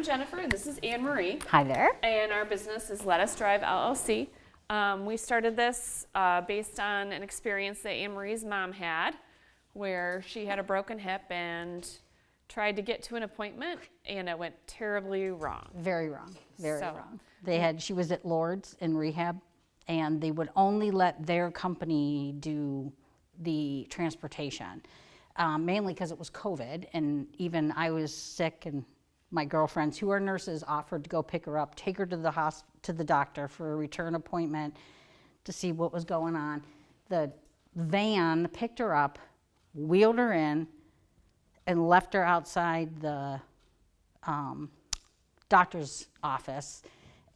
Jennifer, and this is Anne Marie. Hi there. And our business is Let Us Drive LLC. We started this based on an experience that Anne Marie's mom had, where she had a broken hip and tried to get to an appointment, and it went terribly wrong. Very wrong. Very wrong. She was at Lourdes in rehab, and they would only let their company do the transportation, mainly because it was COVID, and even I was sick, and my girlfriends, who are nurses, offered to go pick her up, take her to the doctor for a return appointment to see what was going on. The van picked her up, wheeled her in, and left her outside the doctor's office,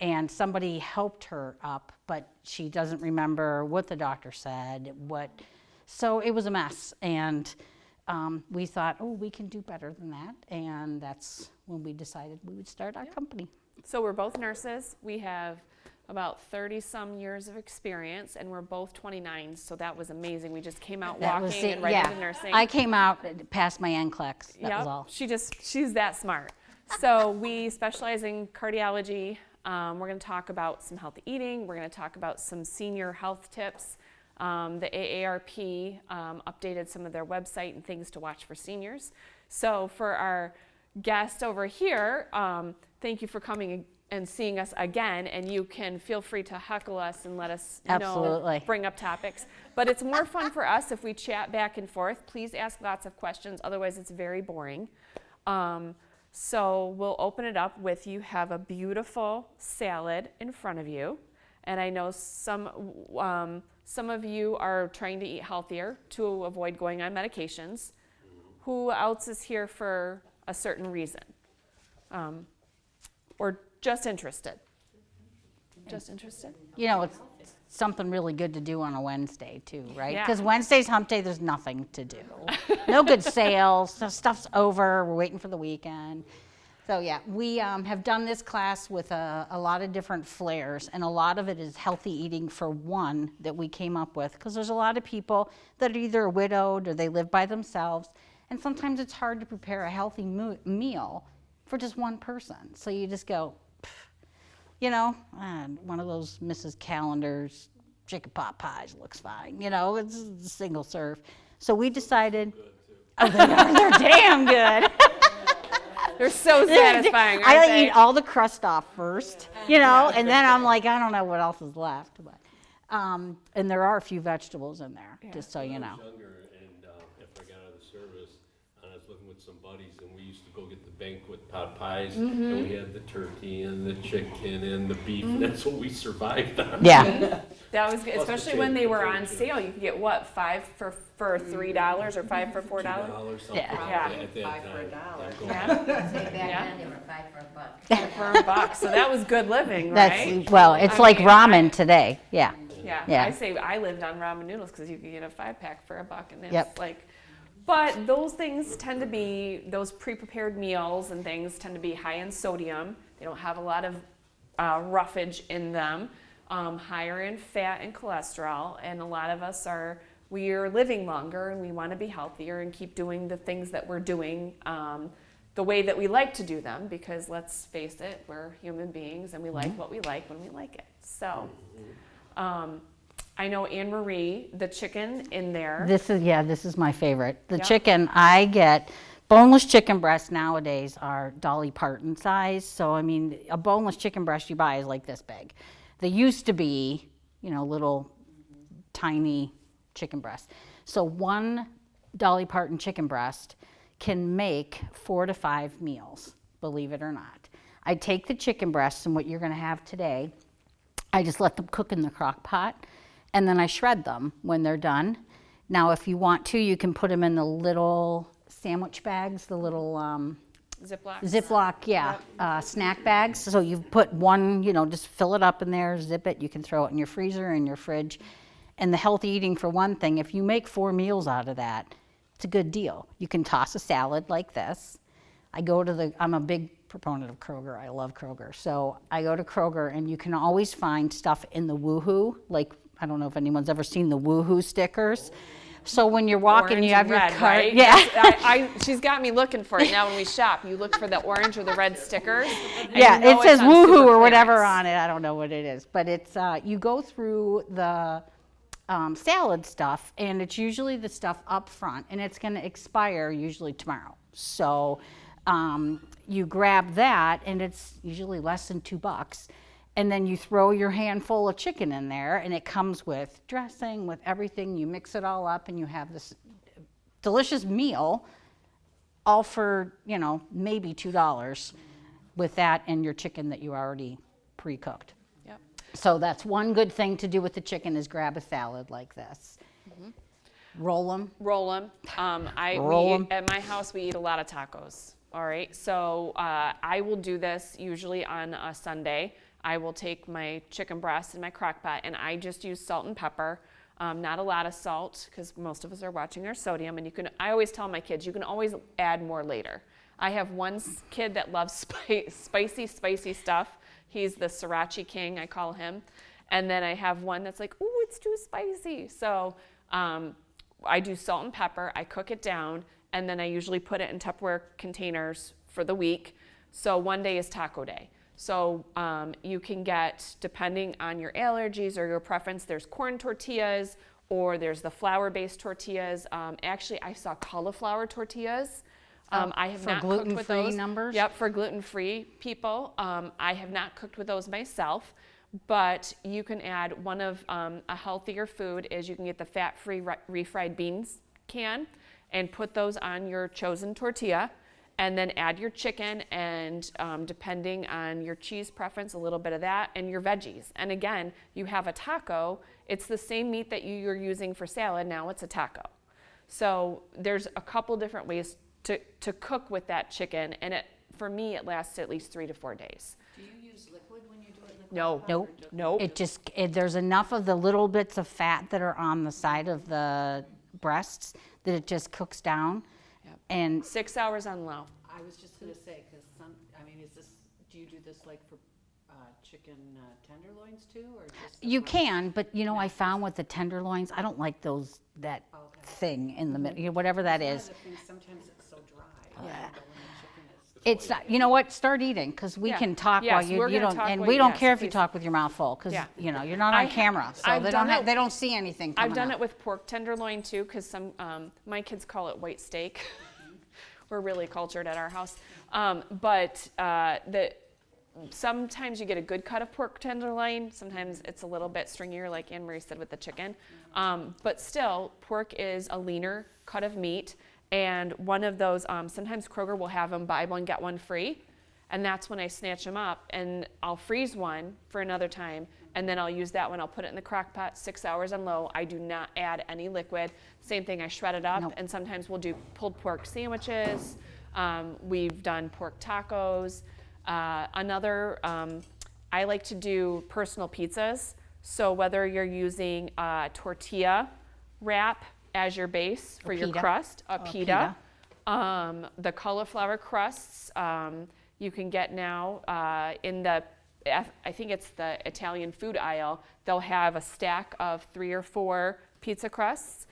and somebody helped her up, but she doesn't remember what the doctor said, so it was a mess, and we thought, oh, we can do better than that, and that's when we decided we would start our company. So we're both nurses. We have about 30-some years of experience, and we're both 29, so that was amazing. We just came out walking and right into nursing. I came out past my NCLEX, that was all. She's that smart. So we specialize in cardiology. We're going to talk about some healthy eating. We're going to talk about some senior health tips. The AARP updated some of their website and things to watch for seniors. So for our guest over here, thank you for coming and seeing us again, and you can feel free to heckle us and let us bring up topics. But it's more fun for us if we chat back and forth. Please ask lots of questions, otherwise it's very boring. So we'll open it up with, you have a beautiful salad in front of you, and I know some of you are trying to eat healthier to avoid going on medications. Who else is here for a certain reason? Or just interested? Just interested? You know, it's something really good to do on a Wednesday too, right? Yeah. Because Wednesday's hump day, there's nothing to do. No good sales, stuff's over, we're waiting for the weekend. So yeah, we have done this class with a lot of different flares, and a lot of it is healthy eating for one that we came up with, because there's a lot of people that are either widowed or they live by themselves, and sometimes it's hard to prepare a healthy meal for just one person. So you just go, you know, one of those Mrs. Calendar's chicken pot pies looks fine, you know, it's a single serve. So we decided, they're damn good. They're so satisfying, aren't I they? eat all the crust off first, you know, and then I'm like, I don't know what else is left. But, and there are a few vegetables in there, just so you know. When I was younger, and after I got out of the service, and I was living with some buddies, and we used to go get the banquet pot pies, and we had the turkey and the chicken and the beef, and that's what we survived on. Yeah. That was good, especially when they were on sale. You could get what, 5 for $3 or 5 for $4? $2, Yeah. at that 5 for time. $1. Yeah. Say back Yeah. then they were 5 for a buck. 5 for $1. So that was good living, right? Well, it's I like mean, ramen today. Yeah. Yeah. I say I lived on ramen noodles because you could get a 5-pack for $1, and it's Yep. like. But those things tend to be, those pre-prepared meals and things tend to be high in sodium. They don't have a lot of roughage in them, higher in fat and cholesterol, and a lot of us we're living longer, and we want to be healthier and keep doing the things that we're doing the way that we like to do them, because let's face it, we're human beings and we like what we like when we like it. So I know Anne Marie, the chicken in there. This is my favorite. The Yep. chicken I get, boneless chicken breasts nowadays are Dolly Parton size. So, I mean, a boneless chicken breast you buy is like this big. They used to be, you know, little tiny chicken breasts. So one Dolly Parton chicken breast can make 4 to 5 meals, believe it or not. I take the chicken breasts, and what you're going to have today, I just let them cook in the crock pot, and then I shred them when they're done. Now, if you want to, you can put them in the little sandwich bags, the little Ziploc, snack bags. So you put one, you know, just fill it up in there, zip it. You can throw it in your freezer, in your fridge. And the healthy eating, for one thing, if you make 4 meals out of that, it's a good deal. You can toss a salad like this. I'm a big proponent of Kroger. I love Kroger. So I go to Kroger, and you can always find stuff in the Woohoo, like, I don't know if anyone's ever seen the Woohoo stickers, So when you're walking, Orange you have and your red, cart. right? Yeah. She's got me looking for it now. When we shop, you look for the orange or the red stickers. and Yeah, you know it says it's on woohoo super or whatever clearance. on it. I don't know what it is, but it's you go through the salad stuff, and it's usually the stuff up front, and it's going to expire usually tomorrow. So you grab that, and it's usually less than $2. And then you throw your handful of chicken in there, and it comes with dressing, with everything. You mix it all up, and you have this delicious meal, all for, maybe $2 with that and your chicken that you already pre-cooked. Yep. So that's one good thing to do with the chicken is grab a salad like this. Roll them. Roll them. Roll 'em. At my house, we eat a lot of tacos. All right. So I will do this usually on a Sunday. I will take my chicken breast in my crock pot, and I just use salt and pepper. Not a lot of salt, because most of us are watching our sodium. And I always tell my kids, you can always add more later. I have one kid that loves spicy stuff. He's the sriracha king, I call him. And then I have one that's like, ooh, it's too spicy. So I do salt and pepper, I cook it down, and then I usually put it in Tupperware containers for the week. So one day is taco day. So you can get, depending on your allergies or your preference, there's corn tortillas or there's the flour-based tortillas. Actually, I saw cauliflower tortillas. I have for not cooked with gluten-free those. numbers? Yep, for gluten-free people. I have not cooked with those myself, but you can add one of a healthier food is you can get the fat-free refried beans can and put those on your chosen tortilla. And then add your chicken and depending on your cheese preference, a little bit of that and your veggies. And again, you have a taco, it's the same meat that you're using for salad, now it's a taco. So there's a couple different ways to cook with that chicken, and for me, it lasts at least 3 to 4 days. Do you use liquid when you do it? Liquid No. powder Nope. or just- Nope. There's enough of the little bits of fat that are on the side of the breasts that it just cooks down. Yep. And 6 hours on low. I was just gonna say, cause do you do this like for chicken tenderloins too, or just? the you breast? can, but I found with the tenderloins, I don't like that Okay. thing in the middle, whatever that One is. of the things, sometimes it's so dry. But when the chicken is. It's not, you know what? Start eating, because we Yeah. can talk Yes, while you we're gonna don't, talk and while we you- don't yes, care if you please. talk with your mouth full, because Yeah. you're not on camera, so I've done it- they don't see anything coming I've done out. it with pork tenderloin too, because my kids call it white steak. We're really cultured at our house. Sometimes you get a good cut of pork tenderloin. Sometimes it's a little bit stringier, like Anne Marie said with the chicken. But still, pork is a leaner cut of meat. And one of those, sometimes Kroger will have them buy one, get one free. And that's when I snatch them up and I'll freeze one for another time. And then I'll use that one. I'll put it in the crock pot, 6 hours on low. I do not add any liquid. Same thing, I shred it up. Nope. And sometimes we'll do pulled pork sandwiches. We've done pork tacos. I like to do personal pizzas. So whether you're using a tortilla wrap as your base for your pita. crust, a pita. pita, the cauliflower crusts, you can get now in the, I think it's the Italian food aisle, they'll have a stack of 3 or 4 pizza crusts.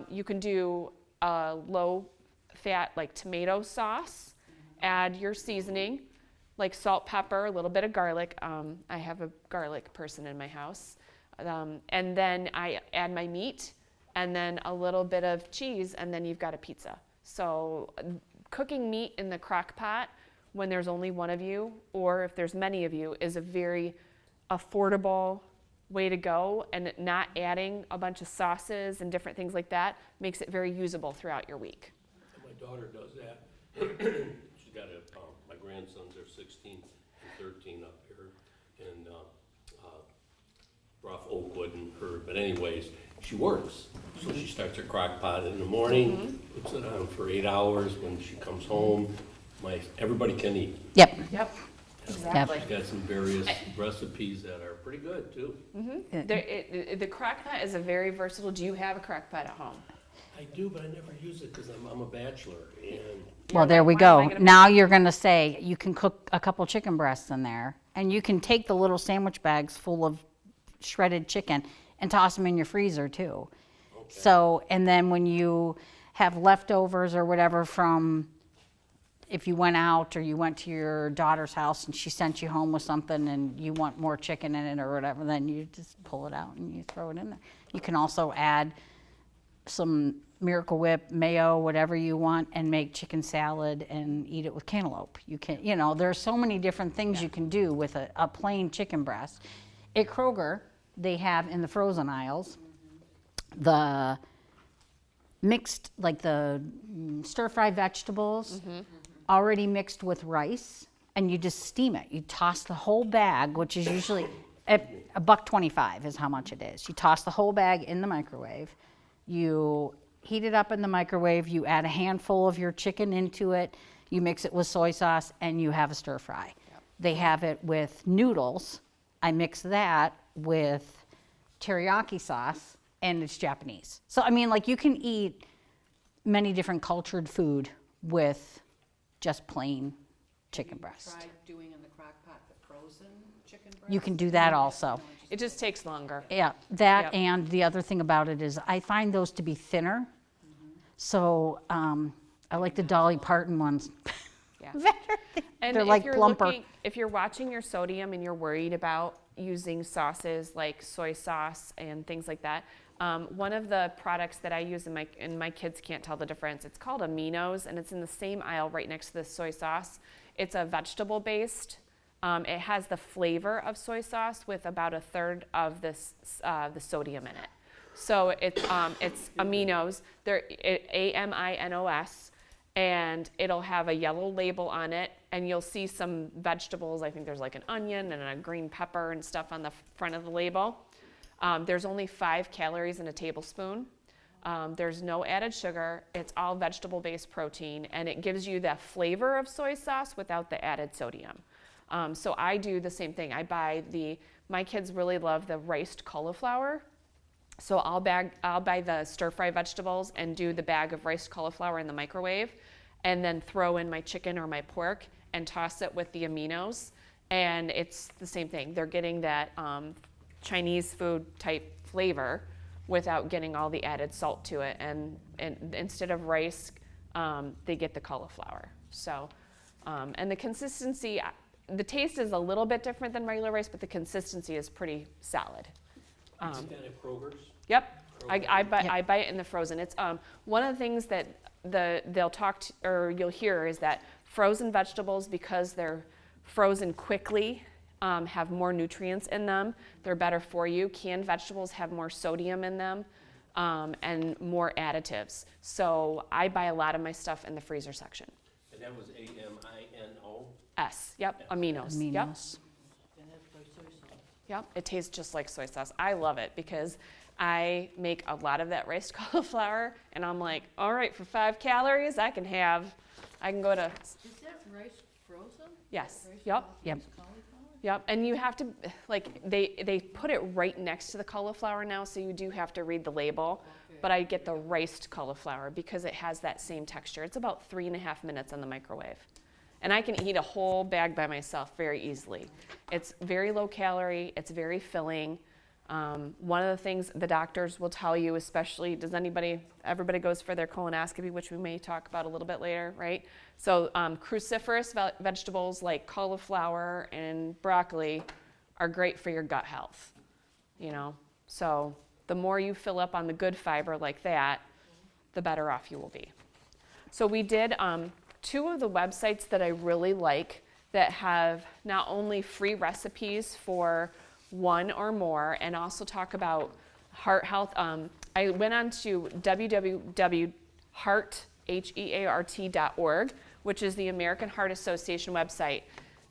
You can do a low fat like tomato sauce, add your seasoning, like salt, pepper, a little bit of garlic. I have a garlic person in my house. And then I add my meat and then a little bit of cheese, and then you've got a pizza. So cooking meat in the crock pot when there's only one of you, or if there's many of you, is a very affordable way to go, and not adding a bunch of sauces and different things like that makes it very usable throughout your week. My daughter does that. She's got my grandsons are 16 and 13 up here in rough Oakwood and her, but anyways, she works. So she starts her crock pot in the morning, puts it on for 8 hours. When she comes home, everybody can eat. Yep. Yep, She's exactly. got some various recipes that are pretty good too. The crock pot is a very versatile. Do you have a crock pot at home? I do, but I never use it because I'm a bachelor and Well, there we like, why am I go. gonna Now you're gonna say, you can cook a couple chicken breasts in there, and you can take the little sandwich bags full of shredded chicken and toss them in your freezer too. So, and then when you have leftovers or whatever from, if you went out or you went to your daughter's house and she sent you home with something and you want more chicken in it or whatever, then you just pull it out and you throw it in there. You can also add some Miracle Whip, mayo, whatever you want, and make chicken salad and eat it with cantaloupe. You can, you know, there's so many different things you can do with a plain chicken breast. At Kroger, they have in the frozen aisles the mixed, like the stir-fried vegetables, already mixed with rice, and you just steam it. You toss the whole bag, which is usually $1.25 is how much it is. You toss the whole bag in the microwave. You heat it up in the microwave. You add a handful of your chicken into it. You mix it with soy sauce, and you have a stir fry. They have it with noodles. I mix that with teriyaki sauce, and it's Japanese. So, I mean, like, you can eat many different cultured food with just plain chicken breast. Try doing in the crock pot the frozen chicken breast? You can do that also. It just takes longer. Yeah, that, Yep. and the other thing about it is I find those to be thinner. So I like the Dolly Parton ones Yeah. better. And They're if like you're plumper. if you're watching your sodium and you're worried about using sauces like soy sauce and things like that, one of the products that I use and my kids can't tell the difference, it's called Aminos, and it's in the same aisle right next to the soy sauce. It's a vegetable based. It has the flavor of soy sauce with about a third of this the sodium in it. So it's Aminos. They're AMINOS, and it'll have a yellow label on it, and you'll see some vegetables. I think there's like an onion and a green pepper and stuff on the front of the label. There's only 5 calories in a tablespoon. There's no added sugar. It's all vegetable-based protein, and it gives you the flavor of soy sauce without the added sodium. So I do the same thing. My kids really love the riced cauliflower. So I'll buy the stir-fry vegetables and do the bag of riced cauliflower in the microwave, and then throw in my chicken or my pork and toss it with the Aminos. And it's the same thing. They're getting that Chinese food type flavor without getting all the added salt to it. And instead of rice, they get the cauliflower. So, and the consistency, the taste is a little bit different than regular rice, but the consistency is pretty solid. Is that at Kroger's? Yep, I Yep. buy it in the frozen. It's one of the things that they'll talk to, or you'll hear, is that frozen vegetables, because they're frozen quickly, have more nutrients in them. They're better for you. Canned vegetables have more sodium in them and more additives. So I buy a lot of my stuff in the freezer section. And that was AMINO? Yep, Aminos. Yep. Aminos. And that's by soy sauce. Yep, it tastes just like soy sauce. I love it because I make a lot of that riced cauliflower, and I'm like, all right, for 5 calories, I can go to, Is that rice frozen? yes, Rice yep, Yep. cauliflower? yep. And you have to, like, they put it right next to the cauliflower now, so you do have to read the label. Okay. But I get the riced cauliflower because it has that same texture. It's about 3.5 minutes in the microwave. And I can eat a whole bag by myself very easily. It's very low calorie, it's very filling. One of the things the doctors will tell you, especially, everybody goes for their colonoscopy, which we may talk about a little bit later, right? So cruciferous vegetables like cauliflower and broccoli are great for your gut health, you know? So the more you fill up on the good fiber like that, the better off you will be. So we did 2 of the websites that I really like that have not only free recipes for 1 or more, and also talk about heart health. I went on to www.heart.org, which is the American Heart Association website.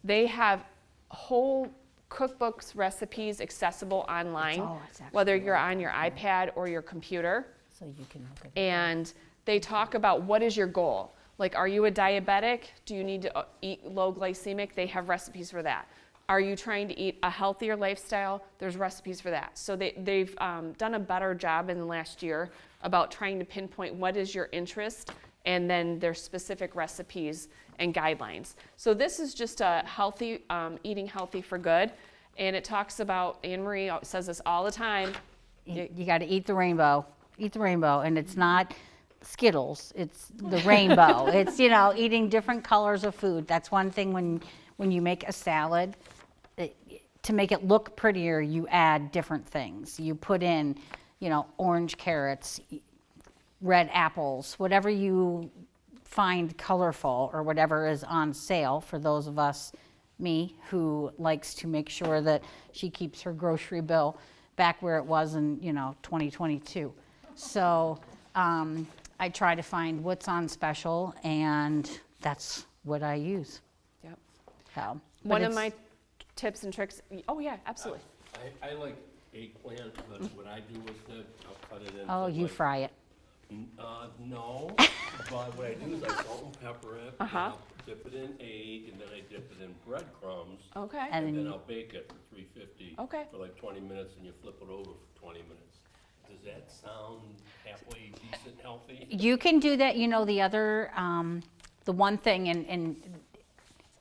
They have whole cookbooks, recipes accessible online, it's actually whether you're on your iPad or your computer. So you can look at it. And they talk about what is your goal. Like, are you a diabetic? Do you need to eat low glycemic? They have recipes for that. Are you trying to eat a healthier lifestyle? There's recipes for that. So they've done a better job in the last year about trying to pinpoint what is your interest, and then their specific recipes and guidelines. So this is just a healthy, eating healthy for good. And it talks about, Anne Marie says this all the time, You got to eat the rainbow. eat the rainbow, and it's not Skittles, it's the rainbow. It's, eating different colors of food. That's one thing when you make a salad, to make it look prettier, you add different things. You put in, orange carrots, red apples, whatever you find colorful or whatever is on sale for those of us, me, who likes to make sure that she keeps her grocery bill back where it was in, 2022. So I try to find what's on special, and that's what I use. Yep. So, but One of it's- my tips and tricks, oh yeah, absolutely. I like eggplant, but what I do with it, I'll cut it into. Oh, you like- fry it. No, but what I do is I salt and pepper it, and Uh-huh. I'll dip it in egg, and then I dip it in breadcrumbs, Okay. And and then then I'll bake it for 350. Okay. For like 20 minutes, and you flip it over for 20 minutes. Does that sound halfway decent, healthy? You can do that, the other, the one thing, and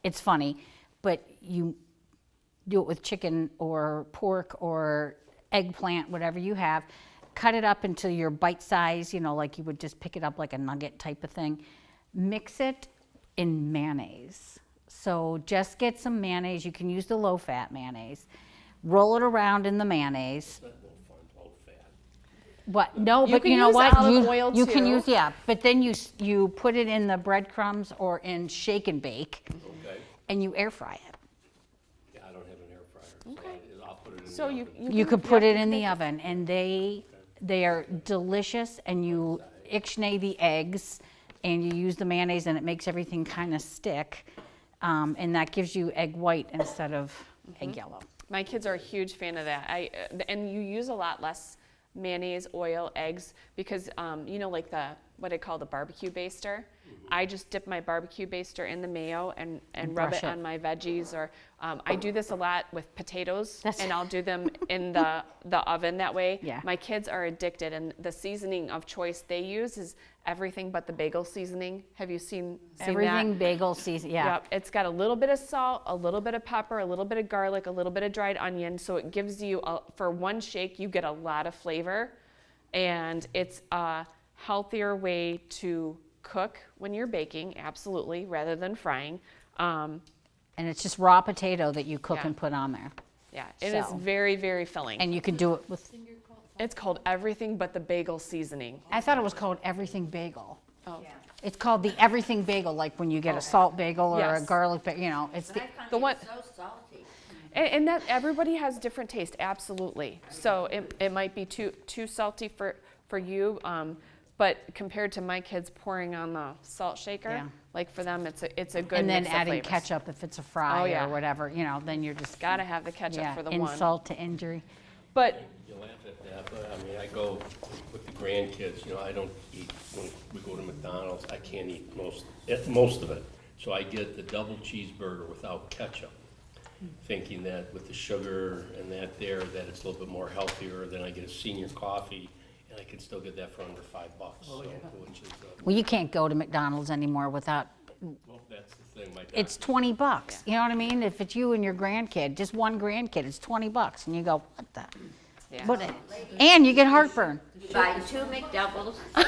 it's funny, but you do it with chicken or pork or eggplant, whatever you have. Cut it up into your bite size, like you would just pick it up like a nugget type of thing. Mix it in mayonnaise. So just get some mayonnaise. You can use the low-fat mayonnaise. Roll it around in the mayonnaise. That won't find low fat. What? No, You but can you know use what? olive oil, You can too. use, yeah, but then you put it in the breadcrumbs or in shake and bake, Okay, and you air fry it. yeah, I don't have an air fryer, so Okay. I'll put it in the So you oven. You could can- put yeah, it you in can the make oven, and they are delicious, and you ixnay the eggs, and you use the mayonnaise, and it makes everything kind of stick, and that gives you egg white instead of egg yellow. My kids are a huge fan of that. And you use a lot less mayonnaise, oil, eggs, because like what I call the barbecue baster. I just dip my barbecue baster in the mayo and rub brush it it. on my veggies, or I do this a lot with potatoes, That's- and I'll do them in the oven that way. Yeah. My kids are addicted, and the seasoning of choice they use is everything but the bagel seasoning. Have you seen that? Everything bagel season, yeah. Yep, it's got a little bit of salt, a little bit of pepper, a little bit of garlic, a little bit of dried onion. So it gives you, for one shake, you get a lot of flavor. And it's a healthier way to cook when you're baking, absolutely, rather than frying. And it's just raw potato that you cook Yeah. and put on there. Yeah, it is So- very, very filling. And you can do it with, It's called everything but the bagel seasoning. I thought it was called everything bagel. Oh. It's called the everything bagel, like when you get a salt bagel or a Yes. garlic bagel, it's the, The one, so salty. and that everybody has different taste, absolutely. So it might be too salty for you, but compared to my kids pouring on the salt shaker, Yeah. like for them, it's a good and then mix of adding flavors. ketchup if it's a fry yeah. or whatever, then you're just, Gotta have the ketchup yeah, for the one. insult to injury. But You laugh at that, but I mean, I go with the grandkids, I don't eat, when we go to McDonald's, I can't eat most of it. So I get the double cheeseburger without ketchup, thinking that with the sugar and that that it's a little bit more healthier. Then I get a senior coffee, and I can still get that for under $5, so, which is, Well, you can't go to McDonald's anymore without, well, that's the thing, my it's doctor- $20. You know what I mean? If it's you and your grandkid, just one grandkid, it's $20, and you go, what the? Yeah. What? And you get heartburn. Buy 2 McDoubles, they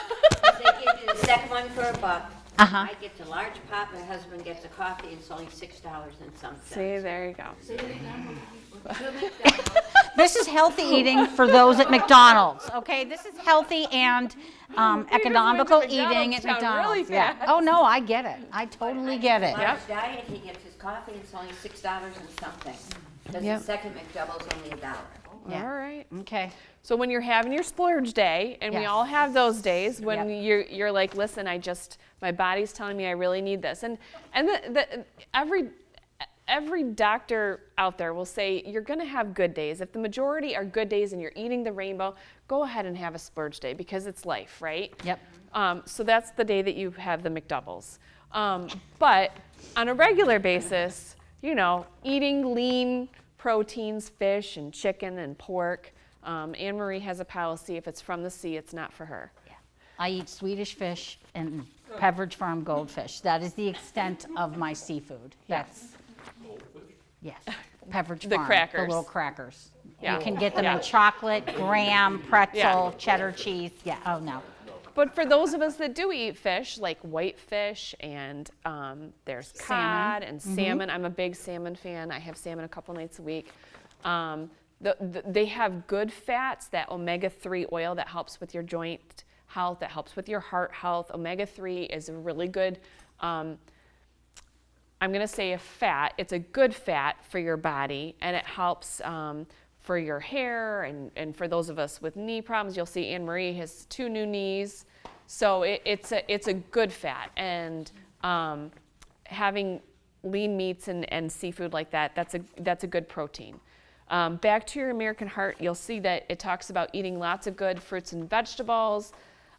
give you the second one for $1. Uh-huh. I get the large pop, my husband gets a coffee, and it's only $6 and some see, cents. there you go. 2 McDoubles, This is healthy eating for those at McDonald's, okay? This is healthy and economical went to eating at McDonald's town really McDonald's. Yeah. fast. Oh, no, I get it. I totally get it. Yep. large diet, he gets his coffee, and it's only $6 and something. Because Yep. the second McDouble's only $1. Yeah. All right. Okay. So when you're having your splurge day, and we Yes. all have those days when Yep. you're like, listen, my body's telling me I really need this, and every doctor out there will say you're going to have good days. If the majority are good days and you're eating the rainbow, go ahead and have a splurge day because it's life, right? Yep. So that's the day that you have the McDoubles. But on a regular basis, eating lean proteins, fish and chicken and pork. Anne Marie has a policy: if it's from the sea, it's not for her. I eat Swedish fish and Pepperidge Farm goldfish. That is the extent of my seafood. That's, yes, Pepperidge The Farm. crackers. The little crackers. Yeah. You can get them Yeah. in chocolate, graham, pretzel, Yeah. cheddar cheese. Yeah, oh no. But for those of us that do eat fish, like whitefish and there's cod and salmon. I'm a big salmon fan. I have salmon a couple nights a week. They have good fats, that omega-3 oil that helps with your joint health, that helps with your heart health. Omega-3 is a really good, I'm going to say a fat. It's a good fat for your body, and it helps for your hair and for those of us with knee problems. You'll see Anne Marie has 2 new knees. So it's a good fat, and having lean meats and seafood like that, that's a good protein. Back to your American Heart, you'll see that it talks about eating lots of good fruits and vegetables,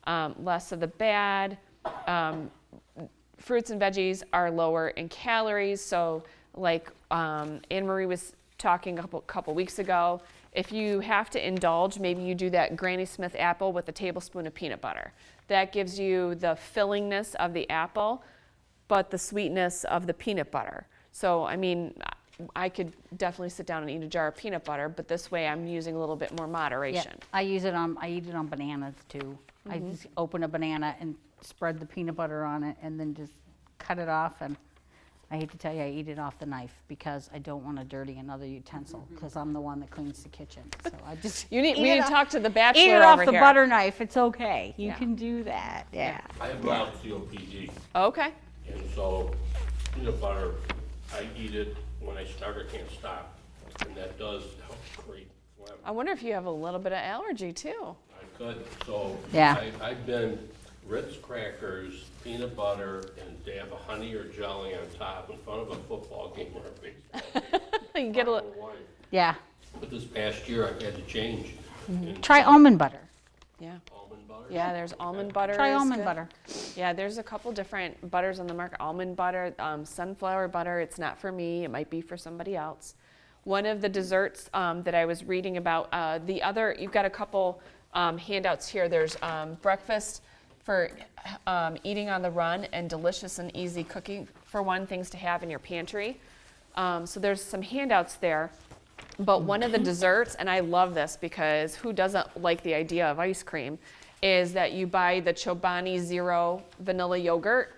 less of the bad. Fruits and veggies are lower in calories, so like Anne Marie was talking a couple weeks ago, if you have to indulge, maybe you do that Granny Smith apple with a tablespoon of peanut butter. That gives you the fillingness of the apple, but the sweetness of the peanut butter. So, I mean, I could definitely sit down and eat a jar of peanut butter, but this way I'm using a little bit more Yeah, moderation. I eat it on bananas too. I just open a banana and spread the peanut butter on it and then just cut it off. And I hate to tell you, I eat it off the knife because I don't want to dirty another utensil because I'm the one that cleans the kitchen. So I just We eat need it to off- talk to the bachelor Eat it off over the here. butter knife. It's okay. You Yeah. can do that. Yeah. I have mild COPD, Okay. and so peanut butter, I eat it when I start, I can't stop. And that does help create phlegm. I wonder if you have a little bit of allergy too. I could, so Yeah. I've been Ritz crackers, peanut butter, and dab of honey or jelly on top in front of a football game or a baseball game. You get a I li- don't know why. Yeah. But this past year, I've had to change. And Try almond butter. yeah. almond butter. Yeah, there's almond butter. Try is almond good. butter. Yeah, there's a couple different butters on the market. Almond butter, sunflower butter. It's not for me. It might be for somebody else. One of the desserts that I was reading about, you've got a couple handouts here. There's breakfast for eating on the run and delicious and easy cooking for one, things to have in your pantry. So there's some handouts there. But one of the desserts, and I love this because who doesn't like the idea of ice cream, is that you buy the Chobani Zero vanilla yogurt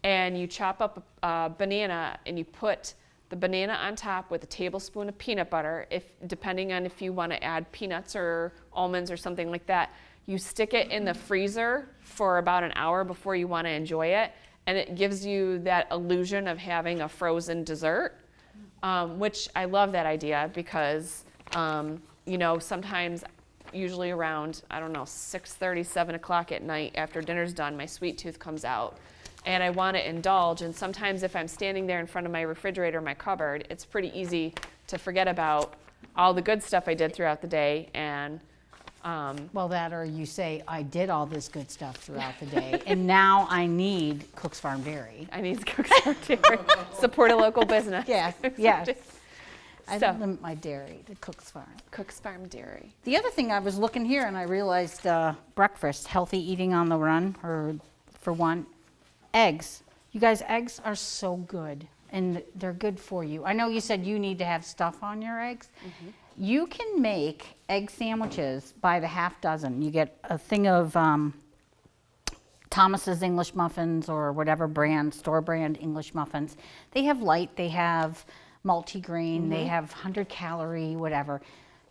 and you chop up a banana and you put the banana on top with a tablespoon of peanut butter, depending on if you want to add peanuts or almonds or something like that. You stick it in the freezer for about an hour before you want to enjoy it, and it gives you that illusion of having a frozen dessert. Which I love that idea because, sometimes, usually around, 6:30, 7 o'clock at night after dinner's done, my sweet tooth comes out and I want to indulge. And sometimes if I'm standing there in front of my refrigerator, my cupboard, it's pretty easy to forget about all the good stuff I did throughout the day. And Well, that or you say, I did all this good stuff throughout the day, and now I need Cook's Farm Dairy. I need to cook some dairy, support a local business. Yes, yes. I So- limit my dairy to Cook's Farm. Cook's Farm Dairy. The other thing, I was looking here and I realized breakfast, healthy eating on the run, or for one, eggs. You guys, eggs are so good and they're good for you. I know you said you need to have stuff on your eggs. You can make egg sandwiches by the half dozen. You get a thing of Thomas's English muffins or whatever brand, store brand English muffins. They have light, they have multigrain, they have 100 calorie, whatever.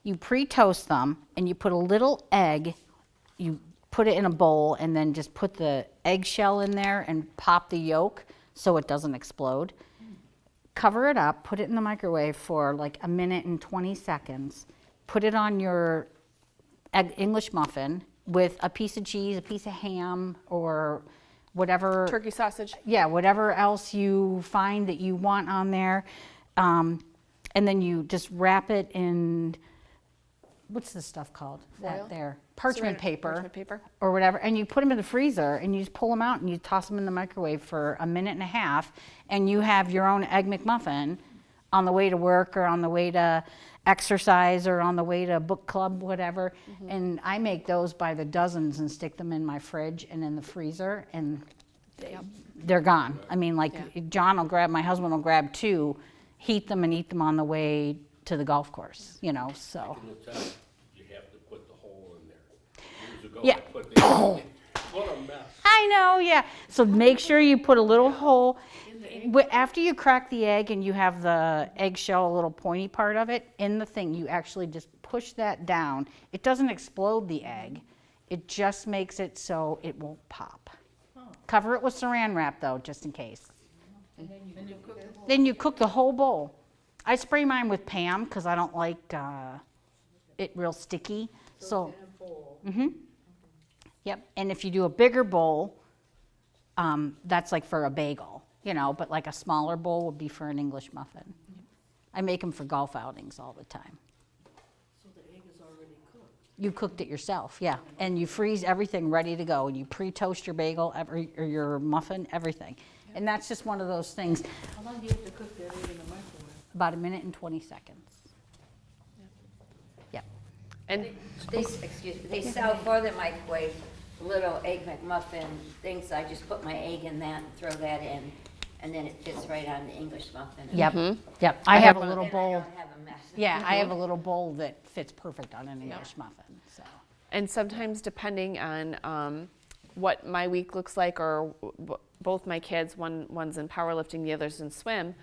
You pre-toast them and you put a little egg, you put it in a bowl and then just put the eggshell in there and pop the yolk so it doesn't explode. Cover it up, put it in the microwave for like a minute and 20 seconds. Put it on your English muffin with a piece of cheese, a piece of ham, or whatever. Turkey sausage. Yeah, whatever else you find that you want on there. And then you just wrap it in, what's this stuff called? Foil? That there. Parchment Saran- paper. Parchment paper. Or whatever, and you put them in the freezer and you just pull them out and you toss them in the microwave for a minute and a half, and you have your own Egg McMuffin on the way to work or on the way to exercise or on the way to book club, whatever. And I make those by the dozens and stick them in my fridge and in the freezer, and they're gone. I mean, like Yeah. my husband will grab 2, heat them and eat them on the way to the golf course, you know, so. And it's, you have to put the hole in there. Years ago, Yeah. I put the, what a mess. I know, yeah. So make sure you put a little hole. After you crack the egg and you have the eggshell, a little pointy part of it, in the thing, you actually just push that down. It doesn't explode the egg. It just makes it so it won't pop. Cover it with saran wrap though, just in case. Then you cook the whole bowl. I spray mine with Pam because I don't like it real sticky. So, yep. And if you do a bigger bowl, that's like for a bagel, you know, but like a smaller bowl would be for an English muffin. I make them for golf outings all the time. So the egg is already cooked. You cooked it yourself, yeah. And you freeze everything ready to go. And you pre-toast your bagel, or your muffin, everything. And that's just one of those things, How long do you have to cook that egg in the microwave? about 1 minute and 20 seconds. Yep. And Excuse me, they sell for the microwave little Egg McMuffin things. I just put my egg in that and throw that in, and then it fits right on the English muffin. Yep, yep. I have a Then little I bowl. don't have a mess. Yeah, I have a little bowl that fits perfect on an English muffin, so. And sometimes depending on what my week looks like, or both my kids, one's in powerlifting, the other's in swim,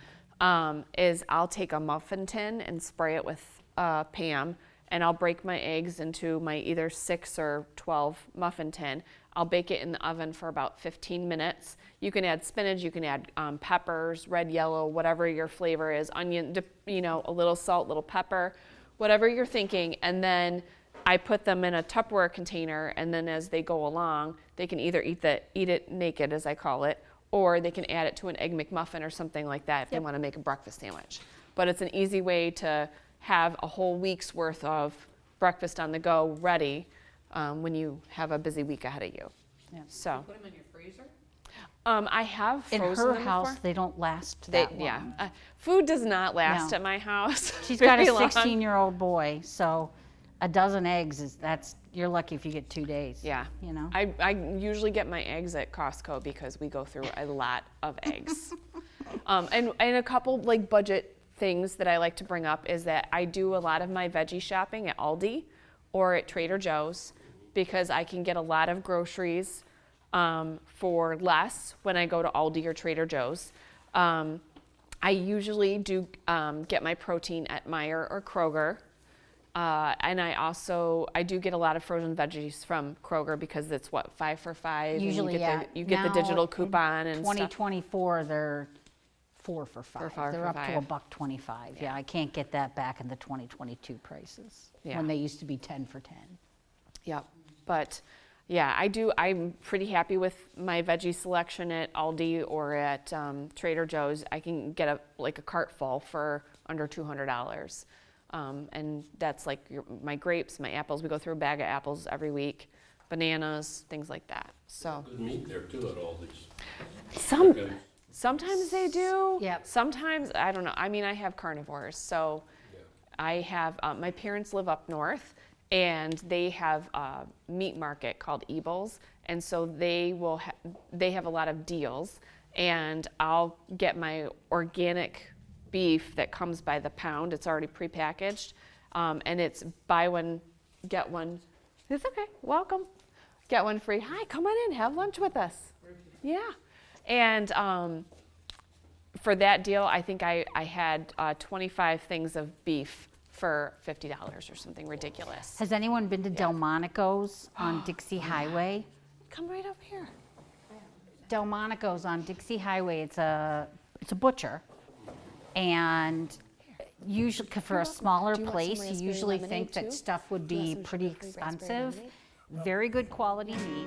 is I'll take a muffin tin and spray it with Pam, and I'll break my eggs into my either 6 or 12 muffin tin. I'll bake it in the oven for about 15 minutes. You can add spinach, you can add peppers, red, yellow, whatever your flavor is, onion, you know, a little salt, little pepper, whatever you're thinking, and then I put them in a Tupperware container, and then as they go along, they can either eat it naked, as I call it, or they can add it to an Egg McMuffin or something like that if they want to make a breakfast sandwich. But it's an easy way to have a whole week's worth of breakfast on the go ready when you have a busy week ahead of you. Yeah. So Put them in your freezer? I have In frozen her them house, before. they don't last They, that long. yeah, food does not last No. at my house. She's got a very long. 16-year-old boy, so a dozen eggs you're lucky if you get 2 days. Yeah. You know? I usually get my eggs at Costco because we go through a lot of eggs. And a couple like budget things that I like to bring up is that I do a lot of my veggie shopping at Aldi or at Trader Joe's because I can get a lot of groceries for less when I go to Aldi or Trader Joe's. I usually do get my protein at Meijer or Kroger. And I do get a lot of frozen veggies from Kroger because it's 5 for $5. and Usually, you get the Now, digital in coupon and stuff. 2024, they're 4 for $5. $4 They're for up to $5. $1.25. Yeah, I can't get that back in the 2022 prices. Yeah. When they used to be 10 for 10. Yep. But yeah, I'm pretty happy with my veggie selection at Aldi or at Trader Joe's. I can get a cart full for under $200. And that's like my grapes, my apples. We go through a bag of apples every week, bananas, things like that. So Good meat there too at Aldi's. Okay. sometimes they do. Yep. Sometimes, I don't know. I mean, I have carnivores. So Yeah. I have, my parents live up north and they have a meat market called Ebel's. And so they have a lot of deals, and I'll get my organic beef that comes by the pound. It's already prepackaged, and it's buy one, get one. It's okay. Welcome. Get one free. Hi, come on in. Have lunch with us. Yeah. And for that deal, I think I had 25 things of beef for $50 or something ridiculous. Has anyone been to Delmonico's on Dixie Highway? Come right up here. Delmonico's on Dixie Highway. It's a butcher, and usually for a smaller Do you want some place, you raspberry usually lemonade think that too? stuff would Do you want be some pretty sugar-free raspberry expensive. lemonade? Very good quality meat.